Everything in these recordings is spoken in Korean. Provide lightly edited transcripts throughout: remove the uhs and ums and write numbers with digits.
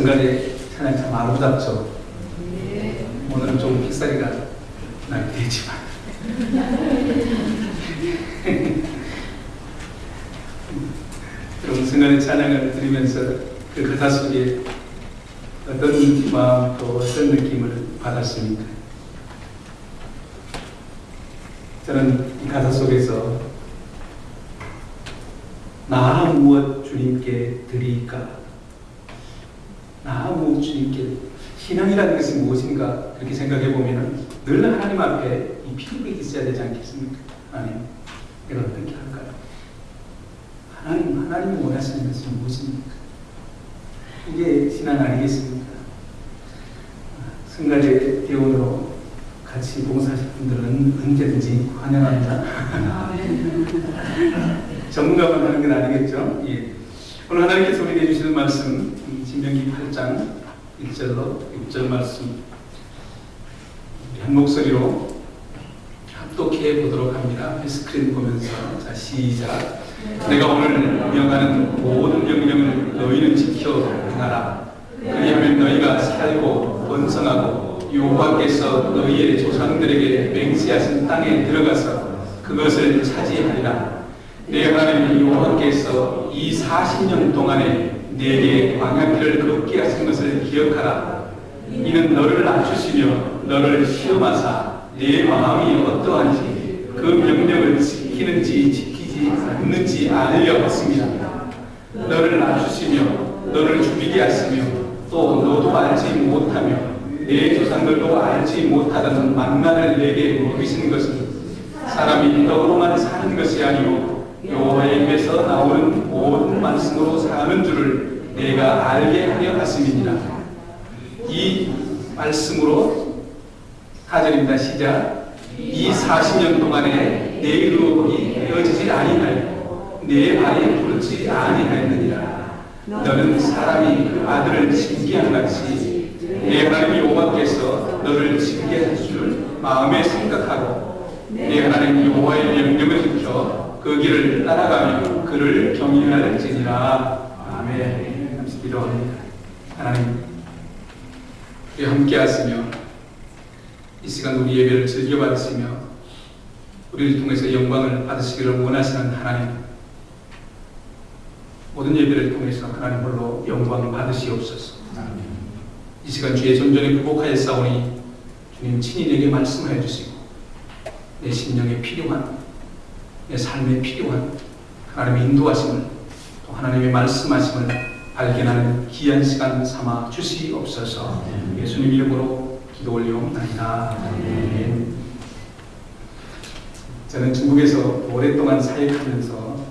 성가대 찬양 참 아름답죠. 오늘은 좀 픽사리가 나게 되지만 여러분 성가대 찬양을 들으면서 그 가사 속에 어떤 마음 또 어떤 느낌을 받았습니까? 저는 이 가사 속에서 나 무엇 주님께 드릴까? 나 무엇 주님께, 신앙이라는 것이 무엇인가 그렇게 생각해 보면 늘 하나님 앞에 이 피드백이 있어야 되지 않겠습니까? 하나님, 내가 어떻게 할까요? 하나님이 원하시는 것이 무엇입니까? 이게 신앙 아니겠습니까? 성가대 대원으로 같이 봉사하실 분들은 언제든지 환영합니다. 전문가만 하는 건 아니겠죠? 예. 오늘 하나님께서 우리에게 주시는 말씀, 신명기 8장 1절로 6절 말씀 한 목소리로 합독해 보도록 합니다. 스크린 보면서. 자, 시작. 내가 오늘 명하는 모든 명령을 너희는 지켜 행하라. 그리하면 너희가 살고 번성하고 여호와께서 너희의 조상들에게 맹세하신 땅에 들어가서 그것을 차지하리라. 내 하나님 여호와께서 이 40년 동안에 내게 광야길을 걷게 하신 것을 기억하라. 이는 너를 낮추시며 너를 시험하사 내 마음이 어떠한지 그 명령을 지키는지 지키지 않는지 알려봤습니다. 너를 낮추시며 너를 죽이게 하시며 또 너도 알지 못하며 내 조상들도 알지 못하던 만나를 내게 먹이신 것은 사람이 떡으로만 사는 것이 아니오 여호와의 입에서 나오는 모든 말씀으로 사는 줄을 내가 알게 하려 하심이니라. 이 말씀으로 4절입니다. 시작. 이 40년 동안에 내 의복이 헤어지지 아니하여 내 발이 부르지 아니하였느니라. 너는 사람이 그 아들을 징계한 같이 내 하나님 여호와께서 너를 징계할 줄 마음에 생각하고 내 하나님 여호와의 명령을 지켜 그 길을 따라가며 그를 경외할지니라. 아멘. 감사 기도합니다. 하나님, 우리 함께 하시며 이 시간 우리 예배를 즐겨 받으시며 우리를 통해서 영광을 받으시기를 원하시는 하나님, 모든 예배를 통해서 하나님 홀로 영광을 받으시옵소서. 이 시간 주의 존전에 굴복하여 싸우니 주님 친히 내게 말씀하여 주시고 내 심령에 필요한, 내 삶에 필요한 하나님의 인도하심을 또 하나님의 말씀하심을 발견하는 귀한 시간 삼아 주시옵소서. 예수님 이름으로 기도 올려옵나이다. 아멘. 저는 중국에서 오랫동안 사역하면서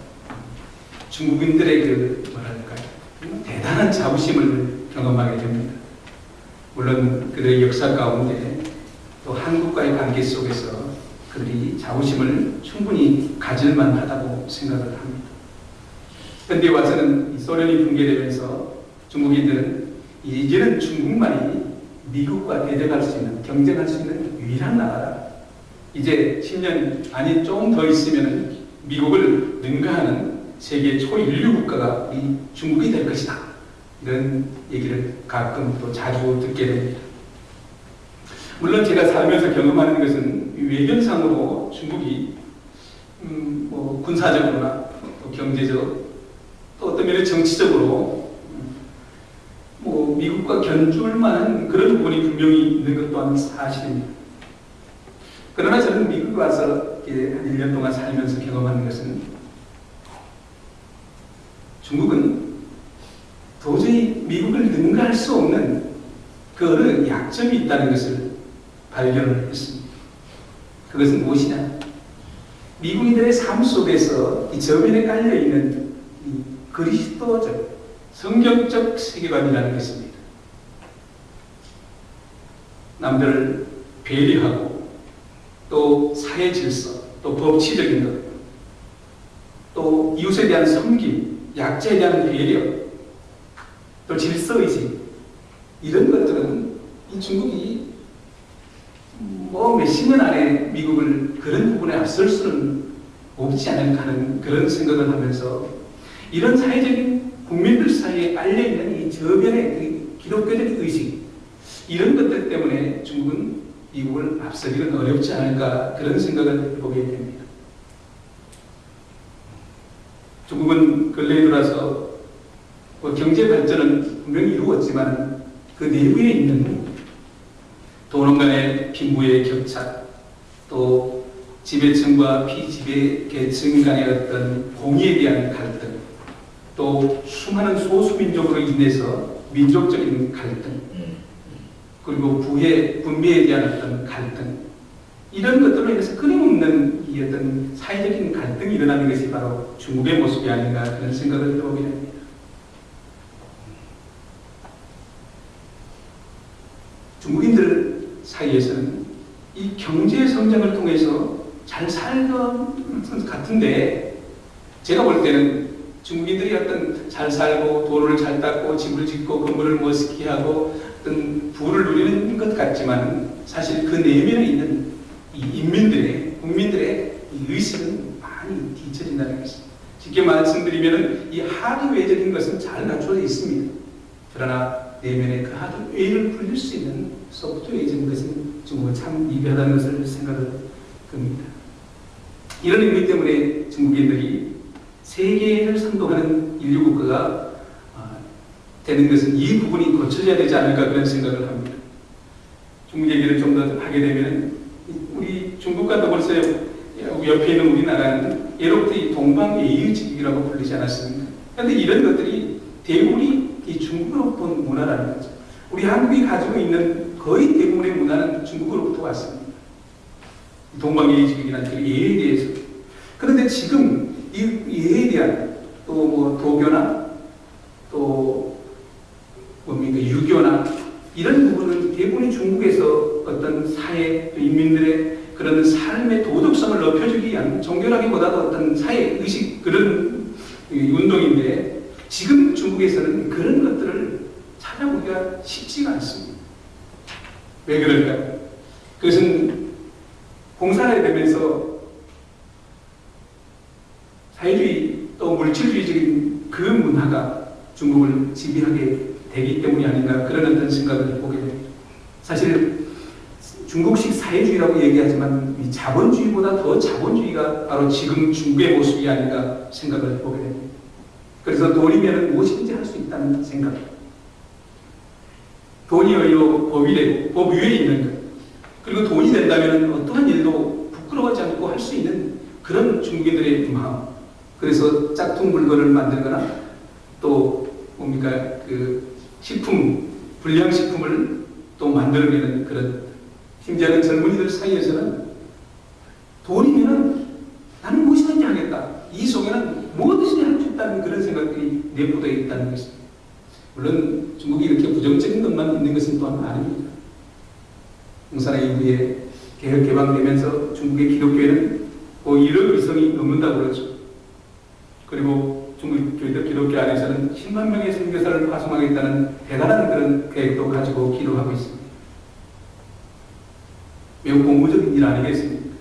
중국인들의 그 뭐랄까요, 대단한 자부심을 경험하게 됩니다. 물론 그들의 역사 가운데 또 한국과의 관계 속에서 그들이 자부심을 충분히 가질만 하다고 생각을 합니다. 그런데 와서는 소련이 붕괴되면서 중국인들은 이제는 중국만이 미국과 대적할 수 있는, 경쟁할 수 있는 유일한 나라다. 이제 10년 아니 조금 더 있으면 미국을 능가하는 세계 초인류 국가가 이 중국이 될 것이다. 이런 얘기를 가끔 또 자주 듣게 됩니다. 물론 제가 살면서 경험하는 것은 외견상으로 중국이 뭐 군사적으로나 또 경제적 또 어떤 면에 정치적으로 뭐 미국과 견줄 만한 그런 부분이 분명히 있는 것 또한 사실입니다. 그러나 저는 미국에 와서 한 1년 동안 살면서 경험하는 것은 중국은 도저히 미국을 능가할 수 없는 그 어느 약점이 있다는 것을 발견을 했습니다. 그것은 무엇이냐? 미국인들의 삶 속에서 이 저변에 깔려있는 이 그리스도적, 성경적 세계관이라는 것입니다. 남들을 배려하고 또 사회 질서, 또 법치적인 것, 또 이웃에 대한 섬김, 약자에 대한 배려, 또 질서의식, 이런 것들은 이 중국이 뭐 몇십 년 안에 미국을 그런 부분에 앞설 수는 없지 않을까 하는 그런 생각을 하면서 이런 사회적인 국민들 사이에 깔려있는 이 저변의 기독교적 의식, 이런 것들 때문에 중국은 미국을 앞서기는 어렵지 않을까, 그런 생각을 해보게 됩니다. 중국은 근래에 들어서 경제 발전은 분명히 이루었지만 그 내부에 있는 도농 간의 빈부의 격차, 또 지배층과 피지배계층 간의 어떤 공의에 대한 갈등, 또 수많은 소수민족으로 인해서 민족적인 갈등, 그리고 부의 분배에 대한 어떤 갈등, 이런 것들로 인해서 끊임없는 이 어떤 사회적인 갈등이 일어나는 것이 바로 중국의 모습이 아닌가, 그런 생각을 해보게 됩니다. 중국인들 사이에서는 이 경제 성장을 통해서 잘 살던 같은데, 제가 볼 때는 중국인들이 어떤 잘 살고 돈을 잘 닦고 집을 짓고 건물을 멋있게 하고 어떤 부를 누리는 것 같지만, 사실 그 내면에 있는 이 인민들의, 국민들의 이 의식은 많이 뒤처진다는 것입니다. 쉽게 말씀드리면 이 하드웨어적인 것은 잘 갖춰져 있습니다. 그러나 내면에 그 하드웨어를 풀릴 수 있는 소프트웨어적인 것은 중국은 참 미비하다는 것을 생각을 합니다. 이런 의미 때문에 중국인들이 세계를 선도하는 인류국가가 되는 것은 이 부분이 고쳐져야 되지 않을까, 그런 생각을 합니다. 중국 얘기를 좀 더 하게 되면, 우리 중국과 더불어서 옆에 있는 우리나라는 예로부터 이 동방예의지국이라고 불리지 않았습니까? 그런데 이런 것들이 대부분이 이 중국으로 본 문화라는 거죠. 우리 한국이 가지고 있는 거의 대부분의 문화는 중국으로부터 왔습니다. 동방예의지국이라는 그 예에 대해서. 그런데 지금 이 예에 대한 또 뭐 도교나 또 뭡니까 유교나 이런 부분은 대부분이 중국에서 어떤 사회, 인민들의 그런 삶의 도덕성을 높여주기 위한 종교라기보다도 어떤 사회 의식, 그런 운동인데, 지금 중국에서는 그런 것들을 찾아보기가 쉽지가 않습니다. 왜 그럴까요? 그것은 공산화가 되면서 사회주의 또 물질주의적인 그 문화가 중국을 지배하게 되기 때문이 아닌가, 그런 어떤 생각을 해보게 됩니다. 사실 중국식 사회주의라고 얘기하지만 이 자본주의보다 더 자본주의가 바로 지금 중국의 모습이 아닌가 생각을 해보게 됩니다. 그래서 돈이면 무엇이든지 할 수 있다는 생각. 돈이 오히려 법이 되고 법 위에 있는 것. 그리고 돈이 된다면 어떠한 일도 부끄러워하지 않고 할 수 있는 그런 중국인들의 마음. 그래서 짝퉁 물건을 만들거나 또 뭡니까 그 식품, 불량식품을 또 만들어내는 그런, 심지어는 젊은이들 사이에서는 돈이면 나는 무엇이든지 하겠다, 이 속에는 무엇이든지 할 수 있다는 그런 생각들이 내포되어 있다는 것입니다. 물론 중국이 이렇게 부정적인 것만 있는 것은 또한 아닙니다. 공산화 이후에 개혁 개방되면서 중국의 기독교에는 1억 이상이 넘는다고 그러죠. 그리고 중국 기독교 안에서는 10만 명의 선교사를 파송하겠다는 대단한 그런 계획도 가지고 기도하고 있습니다. 매우 공부적인 일 아니겠습니까?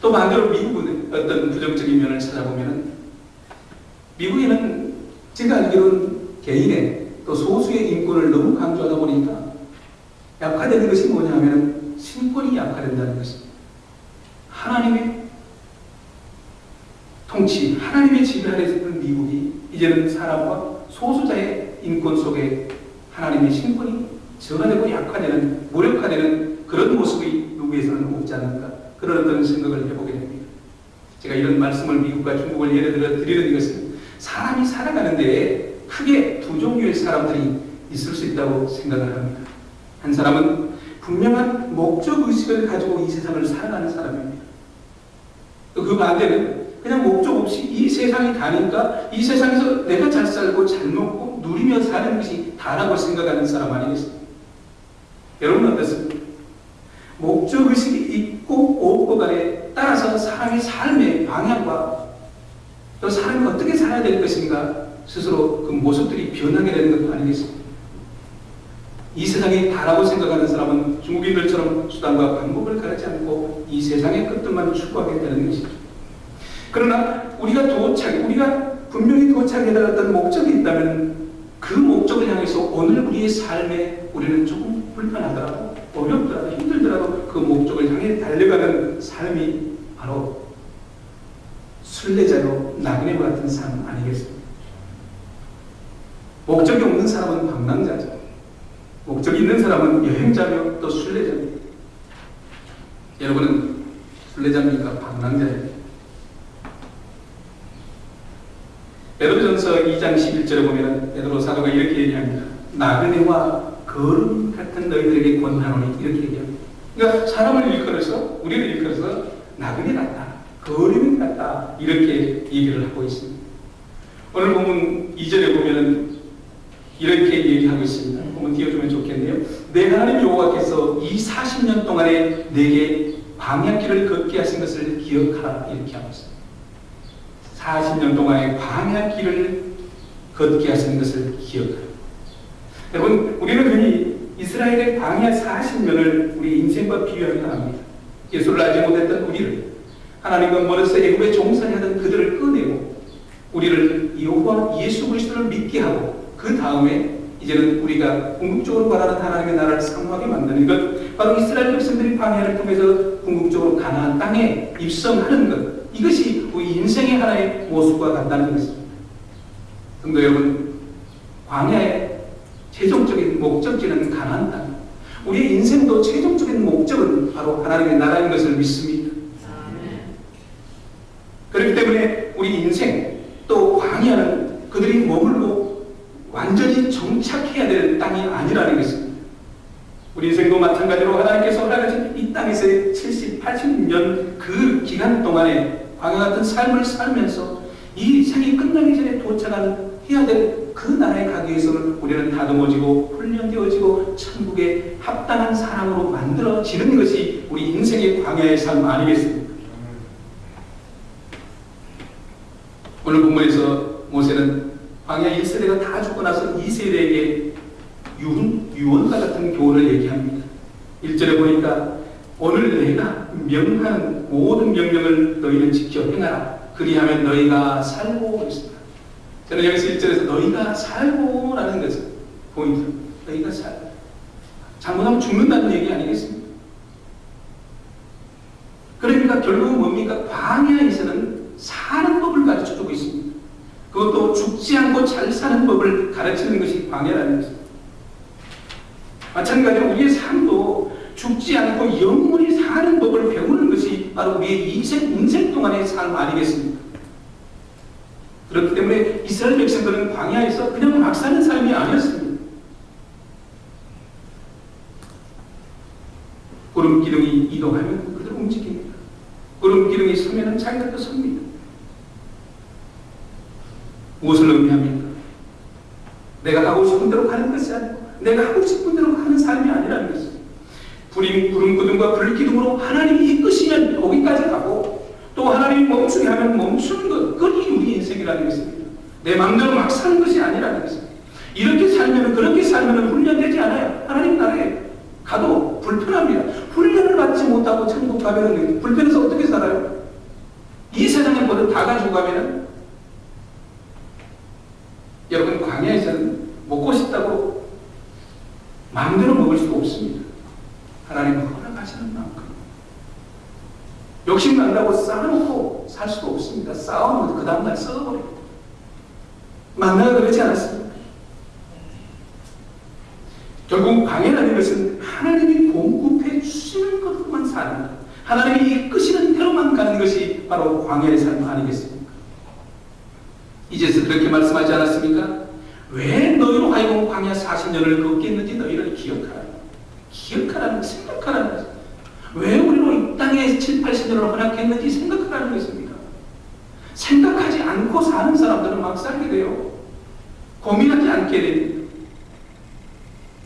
또 반대로 미국은 어떤 부정적인 면을 찾아보면, 미국에는 제가 알기로는 개인의 또 소수의 인권을 너무 강조하다 보니까 약화되는 것이 뭐냐 하면 신권이 약화된다는 것입니다. 하나님의 통치, 하나님의 지배 아래서 있는 미국이 이제는 사람과 소수자의 인권 속에 하나님의 신권이 저하되고 약화되는, 무력화되는 그런 모습이 미국에서는 없지 않는가, 그런 어떤 생각을 해보게 됩니다. 제가 이런 말씀을 미국과 중국을 예를 들어 드리는 것은, 사람이 살아가는 데에 크게 두 종류의 사람들이 있을 수 있다고 생각을 합니다. 한 사람은 분명한 목적의식을 가지고 이 세상을 살아가는 사람입니다. 또 그 반대는 그냥 목적 없이 이 세상이 다니까 이 세상에서 내가 잘 살고 잘 먹고 누리며 사는 것이 다라고 생각하는 사람 아니겠습니까? 여러분은 어떻습니까? 목적의식이 있고 없고 간에 따라서 사람의 삶의 방향과 또 사람이 어떻게 살아야 될 것인가 스스로 그 모습들이 변하게 되는 것도 아니겠습니까? 이 세상이 다라고 생각하는 사람은 중국인들처럼 수단과 방법을 가르지 않고 이 세상의 것들만 추구하게 되는 것이죠. 그러나 우리가 분명히 도착해야 될 어떤 목적이 있다면 그 목적을 향해서 오늘 우리의 삶에 우리는 조금 불편하더라도 어렵더라도 힘들더라도 그 목적을 향해 달려가는 삶이 바로 순례자요 나그네와 같은 삶 아니겠습니까? 목적이 없는 사람은 방랑자죠. 목적이 있는 사람은 여행자며 또 순례자입니다. 여러분은 순례자입니까? 방랑자입니까? 베드로전서 2장 11절에 보면 베드로 사도가 이렇게 얘기합니다. 나그네와 거름 같은 너희들에게 권하노니 이렇게 얘기합니다. 그러니까 사람을 일컬어서 우리를 일컬어서 나그네 같다, 거름 같다 이렇게 얘기를 하고 있습니다. 오늘 본문 2절에 보면은 이렇게 얘기하고 있습니다. 한번 띄워주면 좋겠네요. 내 하나님 여호와께서 이 40년 동안에 내게 광야길을 걷게 하신 것을 기억하라 이렇게 하고 있습니다. 40년 동안의 광야길을 걷게 하신 것을 기억하라. 여러분, 우리는 흔히 이스라엘의 광야 40년을 우리 인생과 비유하기도 합니다. 예수를 알지 못했던 우리를, 하나님과 멀어서 애굽에 종살이하던 그들을 꺼내고 우리를 여호와 예수 그리스도를 믿게 하고 그 다음에 이제는 우리가 궁극적으로 바라는 하나님의 나라를 사모하게 만드는 것, 바로 이스라엘 백성들이 광야를 통해서 궁극적으로 가나안 땅에 입성하는 것, 이것이 우리 인생의 하나의 모습과 같다는 것입니다. 성도 여러분, 광야의 최종적인 목적지는 가나안 땅, 우리의 인생도 최종적인 목적은 바로 하나님의 나라인 것을 믿습니다. 그렇기 때문에 우리 인생 또 광야는 그들이 머물고 완전히 정착해야 될 땅이 아니라는 것입니다. 우리 인생도 마찬가지로 하나님께서 허락하신 이 땅에서의 70, 80년 그 기간 동안에 광야 같은 삶을 살면서 이 생이 끝나기 전에 도착하는 해야 될 그 나라에 가기 위해서는 우리는 다듬어지고 훈련되어지고 천국에 합당한 사람으로 만들어지는 것이 우리 인생의 광야의 삶 아니겠습니까? 오늘 본문에서 모세는 광야 1세대가 다 죽고 나서 2세대에게 유언과 같은 교훈을 얘기합니다. 1절에 보니까 오늘 내가 명하는 모든 명령을 너희는 지켜 행하라. 그리하면 너희가 살고 있습니다. 저는 여기서 1절에서 너희가 살고라는 것은 포인트. 너희가 살고. 잘못하면 죽는다는 얘기 아니겠습니까? 그러니까 결국은 뭡니까? 광야에서는 사는 법을 가르쳐주고 있습니다. 그것도 죽지 않고 잘 사는 법을 가르치는 것이 광야라는 것입니다. 마찬가지로 우리의 삶도 죽지 않고 영원히 사는 법을 배우는 것이 바로 우리의 인생 동안의 삶 아니겠습니까? 그렇기 때문에 이스라엘 백성들은 광야에서 그냥 막 사는 삶이 아니었습니다. 구름 기둥이 이동하면 그대로 움직입니다. 구름 기둥이 서면은 자기가 또 섭니다. 무엇을 의미합니까? 내가 가고 싶은 대로 가는 것이 아니고 내가 하고 싶은 대로 가는 삶이 아니라는 것입니다. 구름 기둥과 불 기둥으로 하나님이 이끄시면 거기까지 가고 또 하나님이 멈추게 하면 멈추는 것, 그것이 우리 인생이라는 것입니다. 내 마음대로 막 사는 것이 아니라는 것입니다. 이렇게 살면 그렇게 살면 훈련되지 않아요. 하나님 나라에 가도 불편합니다. 훈련을 받지 못하고 천국 가면 불편해서 어떻게 살아요? 이 세상의 것을 다 가지고 가면은 여러분 광야에서는 먹고 싶다고 마음대로 먹을 수가 없습니다. 하나님은 허락하시는 만큼 욕심 난다고 쌓아놓고 살 수도 없습니다. 쌓아놓으면 그 다음날 썩어버립니다. 만나가 그러지 않았습니다. 결국 광야라는 것은 하나님이 공급해 주시는 것만 사는 것, 하나님이 이끄시는 대로만 가는 것이 바로 광야의 삶 아니겠습니까? 이제서 그렇게 말씀하지 않았습니까? 왜 너희로 하여금 광야 40년을 걷게 했는지 너희를 기억하라. 기억하라는, 생각하라는 것입니다. 왜 우리로 이 땅에 7, 80년을 허락했는지 생각하라는 것입니다. 생각하지 않고 사는 사람들은 막 살게 돼요. 고민하지 않게 됩니다.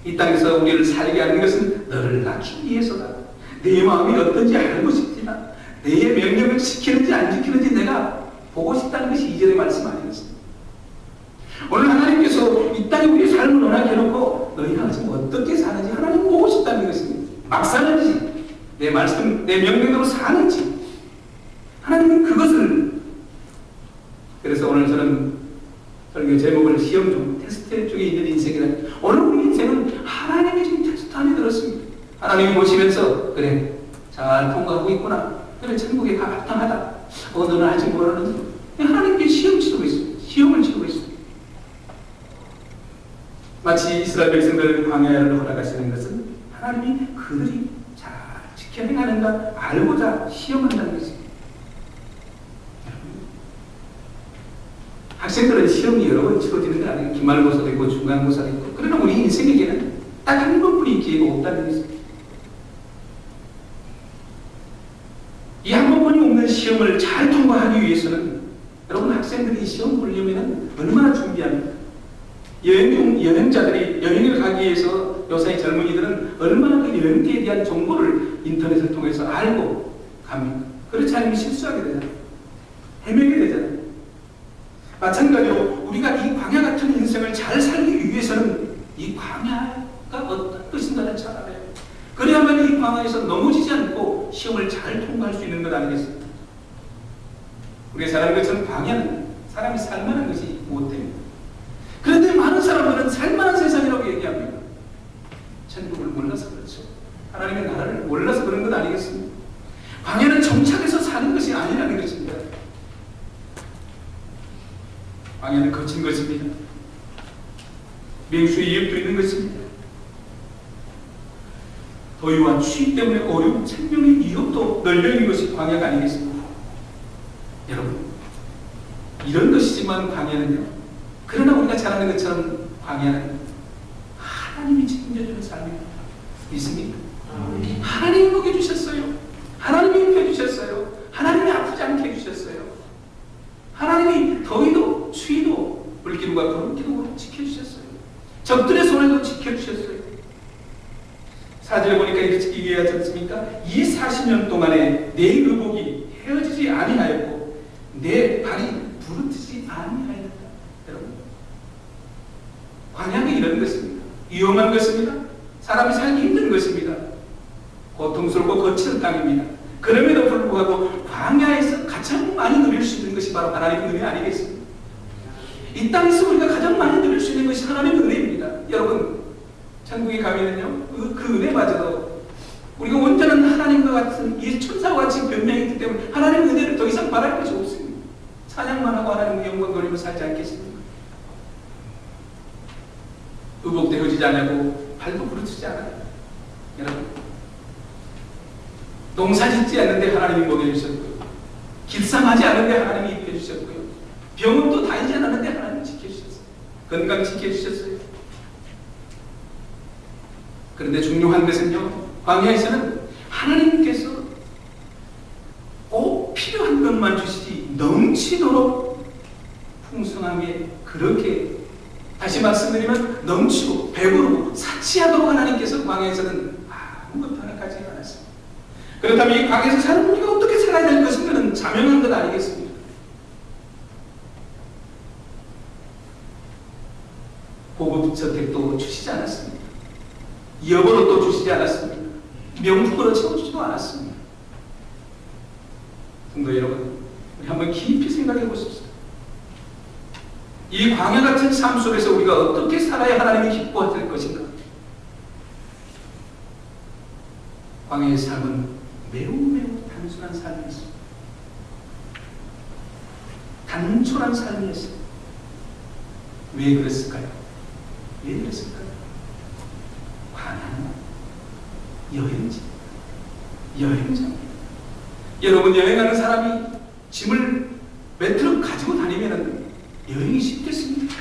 이 땅에서 우리를 살게 하는 것은 너를 낳기 위해서다. 내 마음이 어떤지 알고 싶지만 내 명령을 지키는지 안 지키는지 내가 보고 싶다는 것이 이전의 말씀 아니겠습니까? 오늘 하나님께서 이 땅에 우리의 삶을 허락해놓고 너희가 지금 어떻게 사는지 하나님 보고 싶다는 것입니다. 막 사는지 내 말씀, 내 명령대로 사는지 하나님은 그것을. 그래서 오늘 저는 설교 제목을 시험 중 테스트 중에 하나님이 보시면서 그래 잘 통과하고 있구나. 그래 천국에 가 합당하다. 너는 아직 모르는 하나님께 시험 치르고 있습니다. 시험을 치르고 있습니다. 마치 이스라엘 백성들을 광야를 허락하시는 것은 하나님이 그들이 잘 지켜 행하는가 알고자 시험한다는 것입니다. 학생들은 시험이 여러 번 치러지는 건 아니에요. 기말고사도 있고 중간고사도 있고. 그러나 우리 인생에게는 딱 한 번뿐인 기회가 없다는 것입니다. 이 한 번뿐이 없는 시험을 잘 통과하기 위해서는 여러분 학생들이 시험 보려면 얼마나 준비합니까? 여행자들이 여행을 가기 위해서 요새 젊은이들은 얼마나 그 여행지에 대한 정보를 인터넷을 통해서 알고 갑니까? 그렇지 않으면 실수하게 되잖아요. 헤매게 되잖아요. 마찬가지로 우리가 이 광야 같은 인생을 잘 살기 위해서는 이 광야가 어떤 것인가를 잘 알아야 해요. 그래야만 이 광야에서 넘어지지 않고 시험을 잘 통과할 수 있는 것 아니겠습니까? 우리가 잘 아는 것처럼 광야는 사람이 살만한 것이 못됩니다. 그런데 많은 사람들은 살만한 세상이라고 얘기합니다. 천국을 몰라서 그렇죠. 하나님의 나라를 몰라서 그런 것 아니겠습니까? 광야는 정착해서 사는 것이 아니라는 것입니다. 광야는 거친 것입니다. 맹수의 이입도 있는 것입니다. 더위와 추위 때문에 어려운 생명의 위협도 널려 있는 것이 광야가 아니겠습니까? 여러분, 이런 것이지만 광야는요. 그러나 우리가 잘 아는 것처럼 광야는 하나님이 책임져주는 삶입니다. 믿습니까? 하나님이 먹여주셨어요. 하나님이 입혀주셨어요. 하나님이 아프지 않게 해주셨어요. 하나님이 더위도 추위도 불기둥과 구름기둥으로 지켜주셨어요. 적들의 손에도 지켜주셨어요. 사절에 보니까 이렇게 얘기하지 않습니까? 이 40년 동안에 내 의복이 헤어지지 아니하였고 내 발이 부르트지 아니하였다. 여러분, 광야가 이런 것입니다. 위험한 것입니다. 사람이 살기 힘든 것입니다. 고통스럽고 거친 땅입니다. 그럼에도 불구하고 광야에서 가장 많이 누릴 수 있는 것이 바로 하나님의 은혜 아니겠습니까? 이 땅에서 우리가 가장 많이 누릴 수 있는 것이 하나님의 은혜입니다. 여러분, 천국에 가면은요, 그 은혜마저도 우리가 온전한 하나님과 같은 이 천사와 같이 변명이 있기 때문에 하나님의 은혜를 더 이상 바랄 것이 없습니다. 찬양만 하고 하나님의 영광 돌리며 살지 않겠습니까? 의복도 헤어지지 않고 발도 부르치지 않아요. 여러분, 농사 짓지 않는데 하나님이 먹여주셨고요. 길상하지 않는데 하나님이 입혀주셨고요. 병원도 다니지 않았는데 하나님이 지켜주셨어요. 건강 지켜주셨어요. 그런데 중요한 것은요, 광야에서는 하나님께서 꼭 필요한 것만 주시지 넘치도록 풍성하게 그렇게 다시 말씀드리면 넘치고 배부르고 사치하도록 하나님께서 광야에서는 아무것도 허락하지 않았습니다. 그렇다면 이 광야에서 사는 우리가 어떻게 살아야 될 것인가는 자명한 것 아니겠습니까? 고급 저택도 주시지 않았습니다. 여보로도 주시지 않았습니다. 명품으로 채워주지도 않았습니다. 성도 여러분, 우리 한번 깊이 생각해 보십시오. 이 광야 같은 삶 속에서 우리가 어떻게 살아야 하나님이 기뻐하실 것인가? 광야의 삶은 매우 단순한 삶이었습니다. 단촐한 삶이었습니다. 왜 그랬을까요? 왜 그랬을까요? 광야는 여행자입니다. 여러분, 여행하는 사람이 짐을 몇 트럭 가지고 다니면 여행이 쉽겠습니까?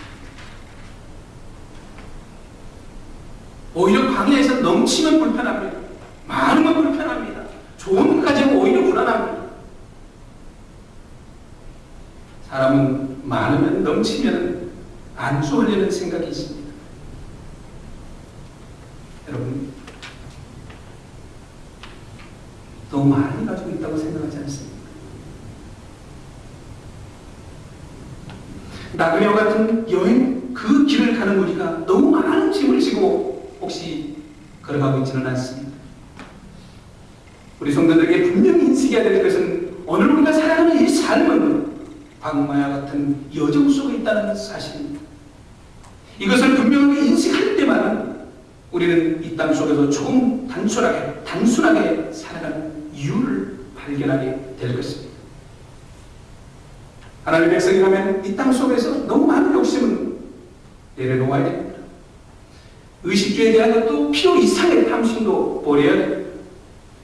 오히려 광야에서 넘치면 불편합니다. 많으면 불편합니다. 좋은 것 가지고 오히려 불안합니다. 사람은 많으면 넘치면 안주하려는 생각이 있습니다. 여러분, 너무 많이 가지고 있다고 생각하지 않습니까? 나그네와 같은 여행 그 길을 가는 우리가 너무 많은 짐을 지고 혹시 걸어가고 있지는 않습니다. 우리 성도들에게 분명히 인식해야 될 것은 오늘 우리가 살아가는 이 삶은 광야 같은 여정 속에 있다는 사실입니다. 이것을 분명하게 인식할 때만은 우리는 이 땅 속에서 조금 단순하게 살아가는 이유를 발견하게 될 것입니다. 하나님의 백성이라면 이 땅 속에서 너무 많은 욕심은 내려놓아야 됩니다. 의식주에 대한 것도 필요 이상의 탐심도 버려야 됩니다.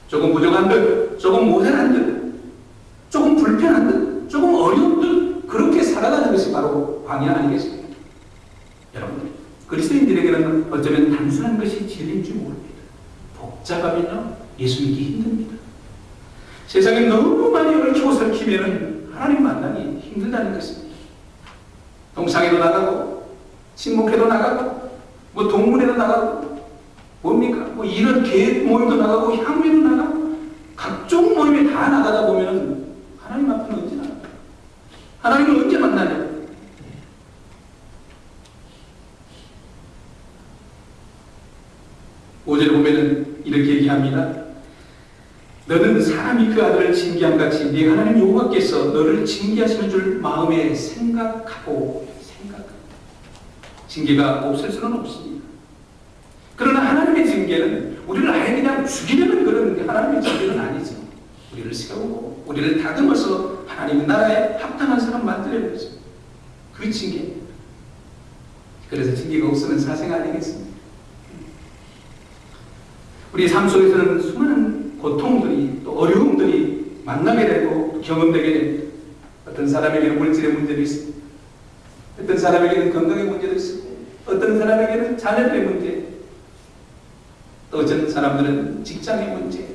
조금 부족한 듯, 조금 모자란 듯, 조금 불편한 듯, 조금 어려운 듯 그렇게 살아가는 것이 바로 광야 아니겠습니까? 여러분, 그리스도인들에게는 어쩌면 단순한 것이 진리인 줄 모릅니다. 복잡하면요 예수 믿기 힘듭니다. 세상에 너무 많이 얽히고 설키면 하나님 만나기 힘들다는 것입니다. 동창회도 나가고 친목회도 나가고 뭐 동문회도 나가고 뭡니까? 뭐 이런 계획 모임도 나가고 향회도 나가고 각종 모임에 다 나가다 보면 하나님 앞에는 언제 나가요? 하나님을 언제 만나냐? 오절에 보면은 이렇게 얘기합니다. 너는 사람이 그 아들을 징계함 같이 네 하나님 여호와께서 너를 징계하시는 줄 마음에 생각하고 징계가 없을 수는 없습니다. 그러나 하나님의 징계는 우리를 아예 그냥 죽이려는 그런 하나님의 징계는 아니죠. 우리를 세우고 우리를 다듬어서 하나님 나라에 합당한 사람 만들려는 거죠. 그 징계입니다. 그래서 징계가 없으면 사생 아니겠습니까? 우리 삶 속에서는 수많은 고통들이 또 어려움들이 만나게 되고 경험되게 됩니다. 어떤 사람에게는 물질의 문제도 있습니다. 어떤 사람에게는 건강의 문제도 있습니다. 어떤 사람에게는 자녀들의 문제, 또 어떤 사람들은 직장의 문제,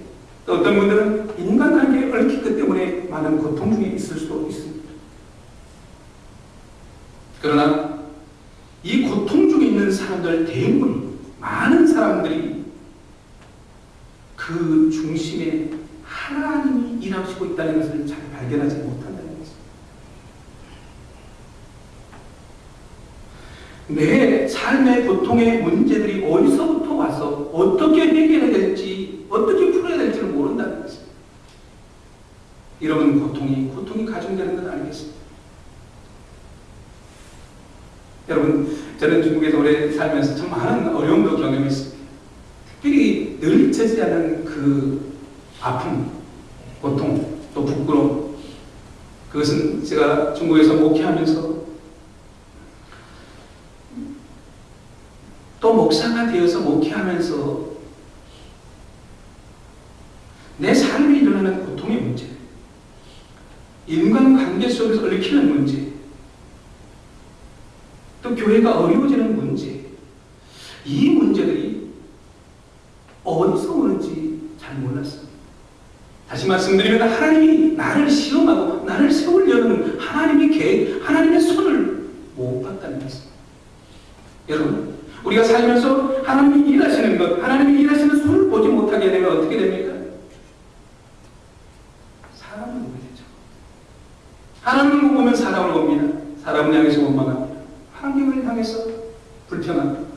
또 어떤 분들은 인간관계에 얽히기 때문에 많은 고통 중에 있을 수도 있습니다. 그러나 이 고통 중에 있는 사람들 대부분 많은 사람들이 그 중심에 하나님이 일하시고 있다는 것을 잘 발견하지 못한다는 것입니다. 내 삶의 고통의 문제들이 어디서부터 와서 어떻게 해결해야 될지 어떻게 풀어야 될지를 모른다는 것입니다. 이러면 고통이 가중되는 건 아니겠습니까? 여러분, 저는 중국에서 오래 살면서 참 많은 어려움도 경험했습니다. 특별히 늘 잊혀지지 않는 그 아픔, 고통, 또 부끄러움, 그것은 제가 중국에서 목회하면서 또 목사가 되어서 목회하면서 내 삶에 일어나는 고통의 문제, 인간관계 속에서 얽히는 문제, 또 교회가 어려워지는 문제, 이 문제들이 어디서 오는지 잘 몰랐습니다. 다시 말씀드리면 하나님이 나를 시험하고 나를 세우려는 하나님의 계획, 하나님의 손을 못 봤다는 것입니다. 여러분, 우리가 살면서 하나님이 일하시는 것, 하나님이 일하시는 손을 보지 못하게 되면 어떻게 됩니까? 사람을 보게 되죠. 하나님을 못 보면 사람을 봅니다. 사람을 향해서 원망합니다. 환경을 향해서 불평합니다.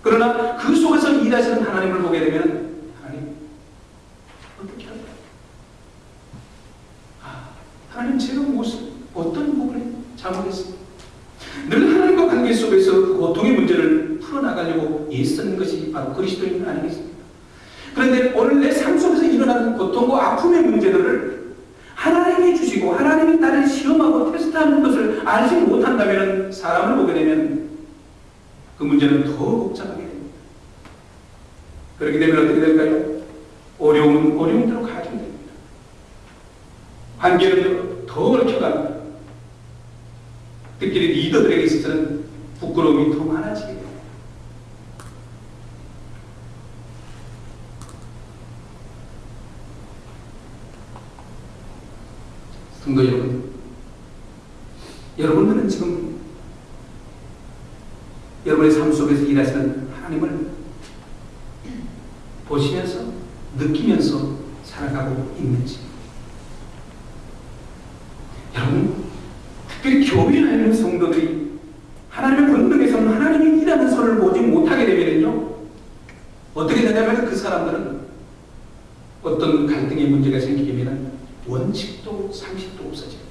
그러나 그 속에서 일하시는 하나님을 보게 되면 하나님 어떻게 할까요? 하나님 제가 어떤 부분에 잘못했습니까? 늘 하나님과 관계 속에서 그 고통의 문제를 풀어나가려고 애쓰는 것이 바로 그리스도인 아니겠습니까? 그런데 오늘 내 삶 속에서 일어나는 고통과 아픔의 문제들을 하나님이 주시고 하나님이 나를 시험하고 테스트하는 것을 알지 못한다면 사람을 보게 되면 그 문제는 더 복잡하게 됩니다. 그렇게 되면 어떻게 될까요? 어려움은 어려움대로 가중됩니다. 관계는 더 얽혀갑니다. 특별히 리더들에게 있어서는 부끄러움이 더 많아지게 됩니다. 성도 여러분, 여러분들은 지금 여러분의 삶 속에서 일하시는 하나님을 보시면서 느끼면서 살아가고 있는지, 여러분, 특별히 교회에 있는 성도들이 하나님의 본능에서는 하나님이 일하는 손을 보지 못하게 되면요, 어떻게 되냐면 그 사람들은 어떤 갈등의 문제가 생기게 되면 원칙도 상식도 없어집니다.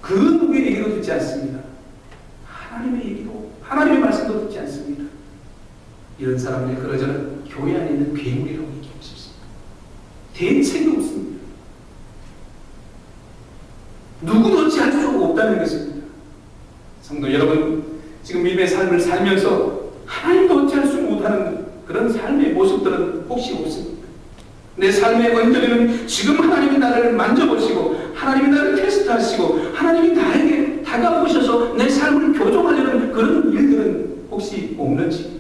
그 누구의 얘기도 듣지 않습니다. 하나님의 얘기도, 하나님의 말씀도 듣지 않습니다. 이런 사람들이 그러저는 교회 안에 있는 괴물이라고 얘기하고 싶습니다. 대책이 없습니다. 누구도 어찌할 수 없다는 것입니다. 성도 여러분, 지금 믿음의 삶을 살면서 하나님도 어찌할 수 못하는 그런 삶의 모습들은 혹시 없습니까? 내 삶의 언저리는 지금 하나님이 나를 만져보시고 하나님이 나를 테스트하시고 하나님이 나에게 다가오셔서 내 삶을 교정하려는 그런 일들은 혹시 없는지?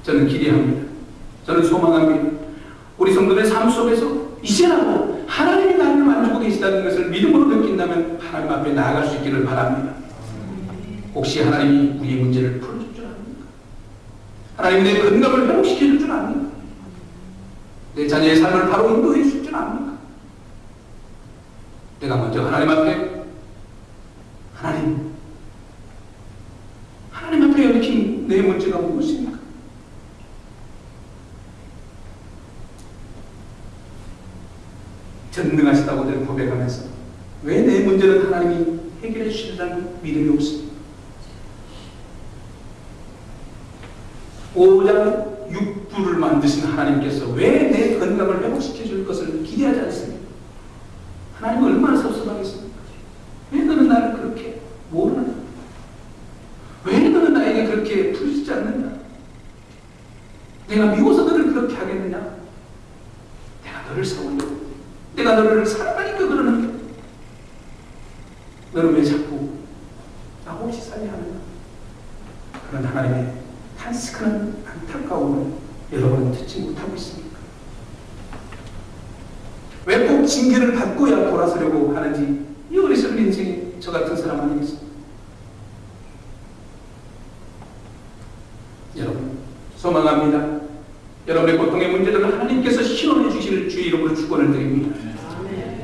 저는 기대합니다. 저는 소망합니다. 우리 성도들의 삶 속에서 이제라도 하나님이 나를 만지고 계시다는 것을 믿음으로 느낀다면 하나님 앞에 나아갈 수 있기를 바랍니다. 혹시 하나님이 우리의 문제를 풀어줄 줄 압니까? 하나님이 내 건강을 회복시켜줄 줄 압니까? 내 자녀의 삶을 바로 인도해 줄 줄 압니까? 내가 먼저 하나님 앞에 하나님 앞에 얽힌 내 문제가 무엇입니까? 전능하시다고들 고백하면서 왜 내 문제는 하나님이 해결해 주신다는 믿음이 없습니까? 5장 6부를 만드신 하나님께서 왜 내 건강을 회복시켜 줄 것을 기대하지 않습니까? 하나님은 얼마나 섭섭하겠습니까? 왜 너는 나를 그렇게 모르느냐? 왜 너는 나에게 그렇게 풀리지 않느냐? 내가 미워서 너를 그렇게 하겠느냐? 내가 너를 사랑하려고, 내가 너를 사랑하니까 그러는데 너는 왜 자꾸 나 없이 살려 하느냐? 그런 하나님의 탄식하는 안타까움을 여러분은 듣지 못하고 있습니까? 왜 꼭 징계를 받고야 돌아서려고 하는지 이 어리석은 인생에 저 같은 사람 아니겠습니까? 여러분, 소망합니다. 여러분의 고통의 문제들을 하나님께서 실현해 주실 주의 이름으로 축원을 드립니다.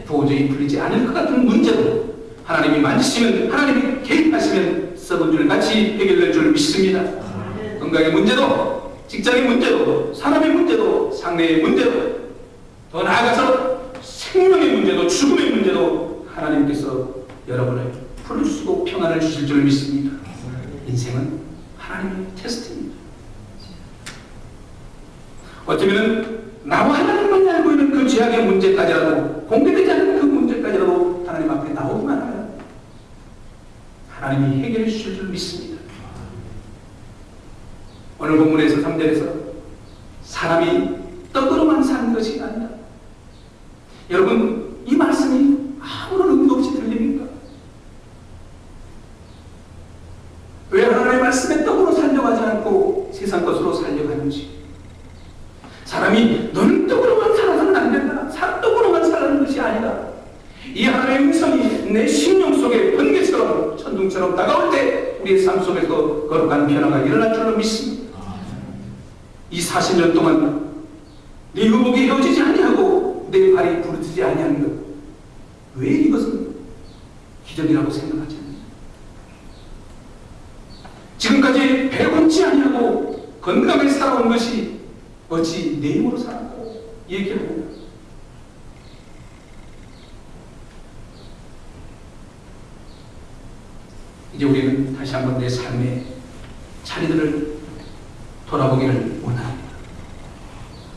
도저히 풀리지 않을 것 같은 문제도 하나님이 만지시면, 하나님이 개입하시면 썩은 줄 같이 해결될 줄 믿습니다. 건강의 문제도, 직장의 문제도, 사람의 문제도, 상대의 문제도, 더 나아가서 생명의 문제도, 죽음의 문제도 하나님께서 여러분을 풀어주시고 평안을 주실 줄 믿습니다. 인생은 하나님의 테스트입니다. 어쩌면 나와 하나님만이 알고 있는 그 죄악의 문제까지라도, 공개되지 않는 그 문제까지라도 하나님 앞에 나오기만 하면 하나님이 해결해 주실 줄 믿습니다. 오늘 본문에서 3절에서 사람이 떡으로만 사는 것이 아니라, 여러분, 이 말씀이 아무런 의미 없이 들립니까? 왜 하나님의 말씀에 떡으로 살려고 하지 않고 세상 것으로 살려고 하는지. 사람이 너는 떡으로만 살아서는 안 된다, 떡으로만 살라는 것이 아니라, 이 하나님의 음성이 내 심령 속에 번개처럼 천둥처럼 다가올 때 우리의 삶 속에서 거룩한 변화가 일어날 줄로 믿습니다. 이 40년 동안 네 의복이 헤어지지 아니하고 내 발이 부르지지 아니하는 것, 왜 이것은 기적이라고 생각하지 않느냐? 지금까지 배고프지 아니하고 건강하게 살아온 것이 어찌 내 힘으로 살았다고 얘기하느냐? 이제 우리는 다시 한번 내 삶의 자리들을 돌아보기를 원합니다.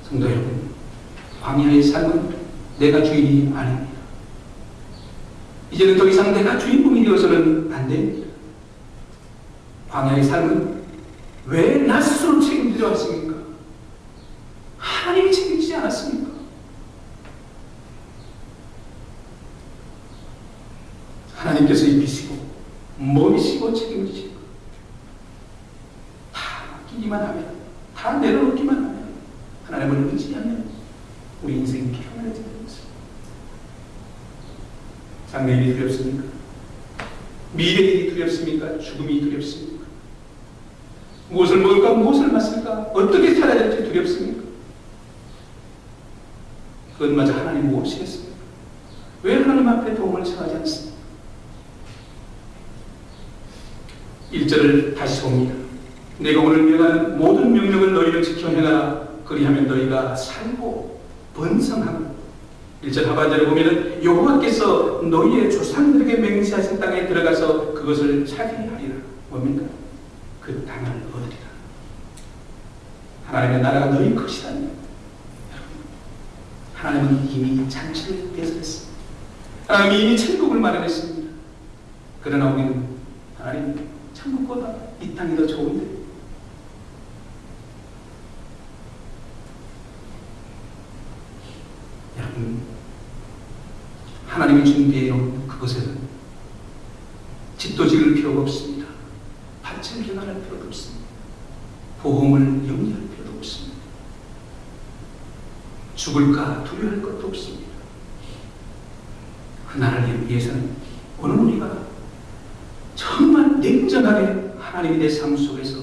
성도 여러분, 광야의 삶은 내가 주인이 아닙니다. 이제는 더 이상 내가 주인공이 되어서는 안 됩니다. 광야의 삶은 왜 나 스스로 책임지려 하십니까? 하나님이 책임지지 않았습니까? 하나님께서 입히시고 먹이시고 책임지시고 다 맡기기만 하면, 다 내려놓기만 하면, 하나님을 의지하면 우리 인생이 평안해지는 것입니다. 장래일이 두렵습니까? 미래일이 두렵습니까? 죽음이 두렵습니까? 무엇을 먹을까? 무엇을 마실까? 어떻게 살아야 될지 두렵습니까? 그것마저 하나님 무엇이겠습니까? 왜 하나님 앞에 도움을 청하지 않습니까? 1절을 다시 봅니다. 내가 오늘 명하는 모든 명령을 너희를 지켜 행하라. 그리하면 너희가 살고 번성하고 1절 하반절에 보면은 여호와께서 너희의 조상들에게 맹세하신 땅에 들어가서 그것을 차지하리라. 뭡니까? 그 땅을 얻으리라. 하나님의 나라가 너희 것이라니. 하나님은 이미 잔치를 배설했습니다. 하나님이 이미 천국을 마련했습니다. 그러나 우리는 하나님 천국보다 이 땅이 더 좋은데, 여러분, 하나님이 준비해놓은 그곳에는 집도 지을 필요가 없습니다. 밭을 변화할 필요도 없습니다. 보험을 영위할 필요도 없습니다. 죽을까 두려워할 것도 없습니다. 그 나라를 위해서는 오늘 우리가 정말 냉정하게 하나님이 내 삶 속에서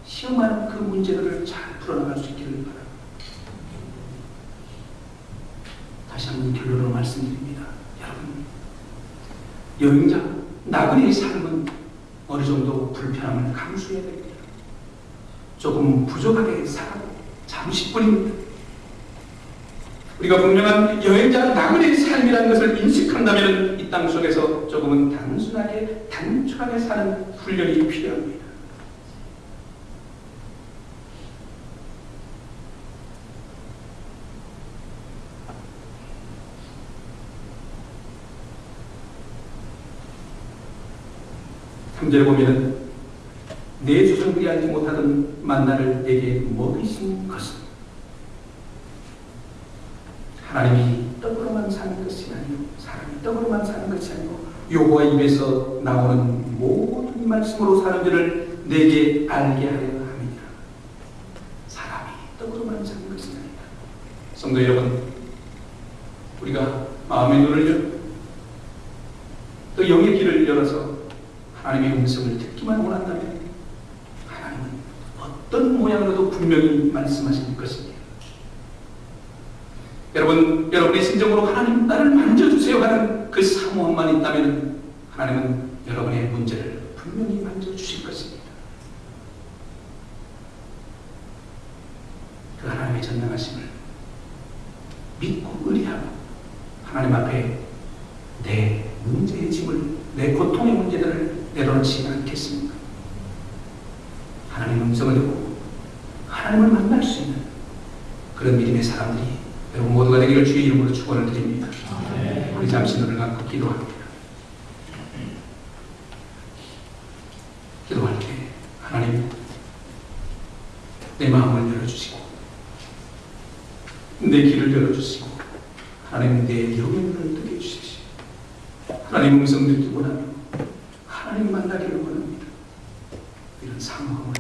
시험하는 그 문제들을 잘 풀어나갈 수 있기를 바랍니다. 다시 한번 결론으로 말씀드립니다. 여러분, 여행자 나그네의 삶은 어느 정도 불편함을 감수해야 됩니다. 조금 부족하게 살아도 잠시뿐입니다. 우리가 분명한 여행자 나그네의 삶이라는 것을 인식한다면 이 땅 속에서 조금은 단순하게 단촐하게 사는 훈련이 필요합니다. 삼절에 보면은 내 조상들이 알지 못하던 만나를 내게 먹이신 것은 하나님이 떡으로만 사는 것이 아니고 사람이 떡으로만 사는 것이 아니고 여호와 입에서 나오는 모든 말씀으로 사는 줄을 내게 알게 하려 함이니라. 사람이 떡으로만 사는 것이 아니다. 성도 여러분, 우리가 마음의 눈을 열고 또 영의 길을 열어서 하나님의 음성을 듣기만 원한다면 하나님은 어떤 모양으로도 분명히 말씀하실 것입니다. 여러분의 심정으로 하나님 나를 만져주세요 하는 그 사모함만 있다면 하나님은 여러분의 문제를 분명히 만져주실 것입니다. 그 하나님의 전능하심을 믿고 의리하고 하나님 앞에 내 문제의 짐을, 내 고통의 문제들을 내려놓지 않겠습니까? 하나님의 음성을 듣고 하나님을 만날 수 있는 그런 믿음의 사람들이 여러분 모두가 되기를 주의 이름으로 축원을 드립니다. 우리 잠시 눈을 감고 기도합니다. 기도할 때 하나님 내 마음을 열어주시고 내 길을 열어주시고 하나님 내 영의 눈을 뜨게 해주십시오. 하나님 음성 듣기 원하며 하나님 만나기를 원합니다. 이런 사모함을